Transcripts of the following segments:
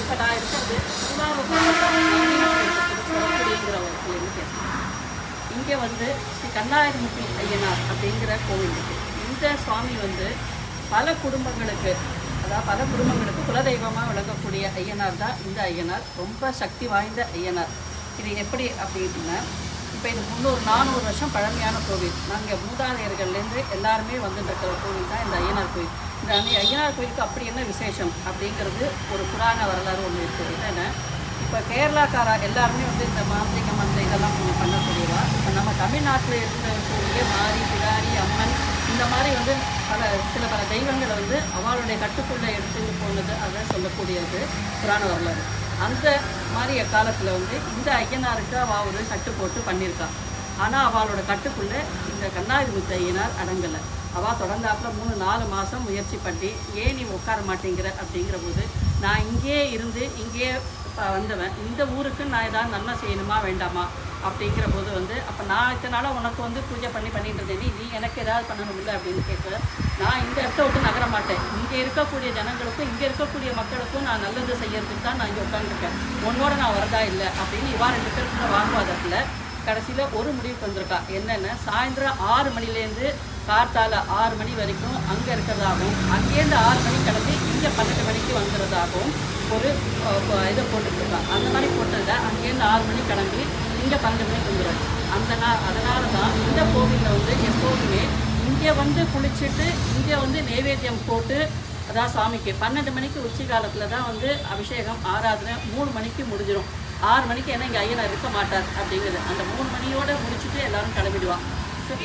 இப்போ நான் இருக்கிறது திருவாரூர் மாவட்டம் சொல்லக்கூடியங்கிற ஒரு பேசுகிறேன். இங்கே வந்து ஸ்ரீ கண்ணாயிரமுத்தி ஐயனார் அப்படிங்கிற கோவில் இருக்குது. இந்த சுவாமி வந்து பல குடும்பங்களுக்கு குலதெய்வமாக விளங்கக்கூடிய ஐயனார் தான் இந்த ஐயனார். ரொம்ப சக்தி வாய்ந்த ஐயனார். இது எப்படி அப்படின்னா, இப்போ இது 300-400 வருஷம் பழமையான கோவில். நாங்கள் மூதாதையர்கள்லேருந்து எல்லாருமே வந்துட்டு இருக்கிற கோவில் தான் இந்த ஐயனார் கோவில். இந்த ஐயனார் கோவிலுக்கு அப்படி என்ன விசேஷம் அப்படிங்கிறது ஒரு புராண வரலாறு ஒன்று இருக்குது. என்னென்னா, இப்போ கேரளாக்காரா எல்லாருமே வந்து இந்த மாந்திரிகம் அந்த இதெல்லாம் கொஞ்சம் பண்ணக்கூடியவா. இப்போ நம்ம தமிழ்நாட்டில் இருக்கக்கூடிய மாரி, பிடாரி, அம்மன் இந்த மாதிரி வந்து சில பல தெய்வங்களை வந்து அவளுடைய கட்டுக்குள்ளே எடுத்துட்டு போனது அதை சொல்லக்கூடியது புராண வரலாறு. அந்த மாதிரி காலத்தில் வந்து இந்த ஐயனாருக்கு அவள் ஒரு கட்டு போட்டு பண்ணியிருக்காள். ஆனால் அவளோட கட்டுக்குள்ளே இந்த கண்ணாயிரமுத்தி ஐயனார் அடங்கலை. அவள் தொடர்ந்தாப்புல 3-4 மாதம் முயற்சி பண்ணி, ஏன் நீ உட்கார மாட்டேங்கிற அப்படிங்கிற போது, நான் இங்கேயே இருந்து இங்கேயே வந்தவன், இந்த ஊருக்கு நான் ஏதாவது நன்மை செய்யணுமா வேண்டாமா அப்படிங்கிற போது வந்து, அப்போ நான் இத்தனை நாளாக உனக்கு வந்து பூஜை பண்ணிட்டு இருந்தேன், நீ எனக்கு ஏதாவது பண்ணணும் இல்லை அப்படின்னு கேட்க, நான் இந்த இடத்த விட்டு நகர மாட்டேன். இங்கே இருக்கக்கூடிய ஜனங்களுக்கும் இங்கே இருக்கக்கூடிய மக்களுக்கும் நான் நல்லது செய்யறதுக்கு தான் நான் இங்கே உட்காந்துருக்கேன். உன்னோட நான் வரதா இல்லை அப்படின்னு இவா 2 பேருக்கு வாங்குவாதத்தில் கடைசியில் ஒரு முடிவுக்கு வந்திருக்கா. என்னென்ன, சாயந்தரம் 6 மணிலேருந்து காத்தால 6 மணி வரைக்கும் அங்கே இருக்கிறதாகவும், அங்கேருந்து 6 மணி கிளம்பி இங்கே 12 மணிக்கு வந்துடுறதாகவும் ஒரு இதை போட்டுருக்கா. அந்த மாதிரி போட்டதில் அங்கேருந்து 6 மணி கிளம்பி இங்கே 12 மணிக்கு வந்துடும். அதனால தான் இந்த கோவிலில் வந்து எப்போதுமே இங்கே வந்து குளிச்சுட்டு இங்கே வந்து நைவேத்தியம் போட்டு, அதான் சாமிக்கு 12 மணிக்கு உச்சி காலத்தில் தான் வந்து அபிஷேகம் ஆராதனை 3 மணிக்கு முடிஞ்சிடும். 6 மணிக்கு ஏன்னா இங்கே ஐயனார் இருக்க மாட்டார் அப்படிங்கிறது. அந்த 3 மணியோடு முடிச்சுட்டு எல்லோரும் கிளம்பிடுவான். ஸோ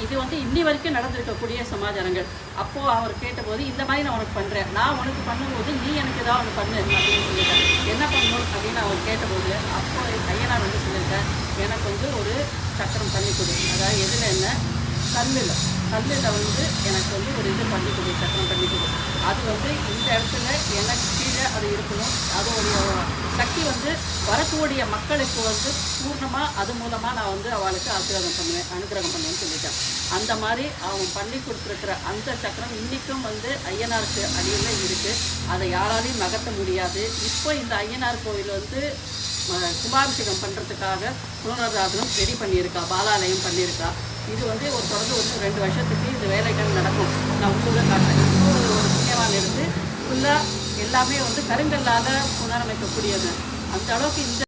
இது வந்து இன்னி வரைக்கும் நடந்திருக்கக்கூடிய சமாச்சாரங்கள். அப்போது அவர் கேட்டபோது, இந்த மாதிரி நான் உனக்கு பண்ணுறேன், நான் உனக்கு பண்ணும்போது நீ எனக்கு ஏதாவது ஒன்று பண்ணு அப்படின்னு சொல்லிட்டேன். என்ன பண்ணணும் அப்படின்னு அவர் கேட்டபோது, அப்போ ஐயனார் வந்து சொல்லியிருக்கேன், எனக்கு வந்து ஒரு சக்கரம் பண்ணி கொடு. அதாவது எதில் என்ன, கல்லில் வந்து எனக்கு வந்து ஒரு இது பண்ணி கொடு, சக்கரம் பண்ணி கொடு. அது வந்து இந்த இடத்துல எனக்கு கீழே அது இருக்கணும். அதோடைய சக்தி வந்து வரக்கூடிய மக்களுக்கு வந்து பூர்ணமாக அது மூலமாக நான் வந்து அவளுக்கு அனுகிரகம் பண்ணுவேன்னு சொல்லிட்டேன். அந்த மாதிரி அவன் பண்ணி கொடுத்துருக்கிற அந்த சக்கரம் இன்றைக்கும் வந்து ஐயனாருக்கு அடியில் இருக்குது. அதை யாராலையும் நகர்த்த முடியாது. இப்போ இந்த ஐயனார் கோவில் வந்து கும்பாபிஷேகம் பண்ணுறதுக்காக புனராராதனம் ரெடி பண்ணியிருக்கா, பாலாலயம் பண்ணியிருக்கா. இது வந்து தொடர்ந்து 2 வருஷத்துக்கு இந்த வேலைகள் நடக்கும். நான் உங்களுக்கு காட்டுறேன். ஒரு புண்ணியவான் எடுத்து ஃபுல்லாக எல்லாமே வந்து கருங்கல்லால் புனரமைக்கக்கூடியது. அந்த அளவுக்கு இந்த